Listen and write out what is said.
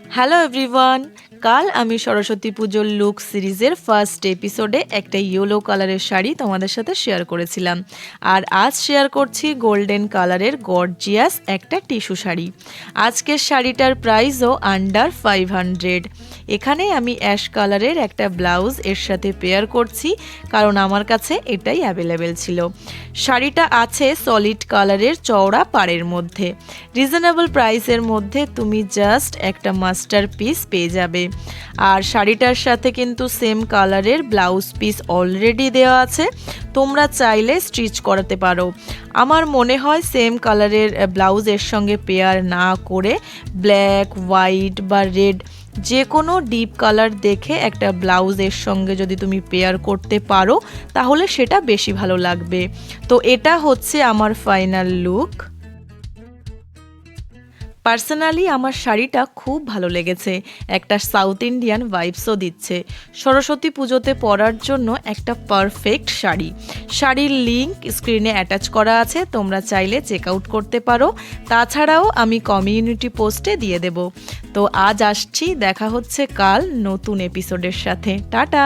Hello everyone, কাল আমি সরস্বতী পুজোর লুক সিরিজের ফার্স্ট এপিসোডে একটা ইয়েলো কালারের শাড়ি তোমাদের সাথে শেয়ার করেছিলাম। আর আজ শেয়ার করছি গোল্ডেন কালারের গর্জিয়াস একটা টিস্যু শাড়ি। আজকের শাড়িটার প্রাইসও আন্ডার 500। এখানে আমি অ্যাশ কালারের একটা ব্লাউজ এর সাথে পেয়ার করছি, কারণ আমার কাছে এটাই অ্যাভেলেবেল ছিল। শাড়িটা আছে সলিড কালারের চওড়া পাড়ের মধ্যে। রিজনেবল প্রাইসের মধ্যে তুমি জাস্ট একটা মাস্টার পিস পেয়ে যাবে। আর শাড়িটার সাথে কিন্তু সেম কালারের ব্লাউজ পিস অলরেডি দেওয়া আছে, তোমরা চাইলে স্টিচ করাতে পারো। আমার মনে হয় সেম কালারের ব্লাউজের সঙ্গে পেয়ার না করে ব্ল্যাক, হোয়াইট বা রেড যে কোনো ডিপ কালার দেখে একটা ব্লাউজের সঙ্গে যদি তুমি পেয়ার করতে পারো তাহলে সেটা বেশি ভালো লাগবে। তো এটা হচ্ছে আমার ফাইনাল লুক। পার্সোনালি আমার শাড়িটা খুব ভালো লেগেছে, একটা সাউথ ইন্ডিয়ান ভাইবসও দিচ্ছে। সরস্বতী পুজোতে পরার জন্য একটা পারফেক্ট শাড়ি। শাড়ির লিংক স্ক্রিনে অ্যাটাচ করা আছে, তোমরা চাইলে চেক আউট করতে পারো। তাছাড়াও আমি কমিউনিটি পোস্টে দিয়ে দেব। তো আজ আসছি, দেখা হচ্ছে কাল নতুন এপিসোডের সাথে। টাটা।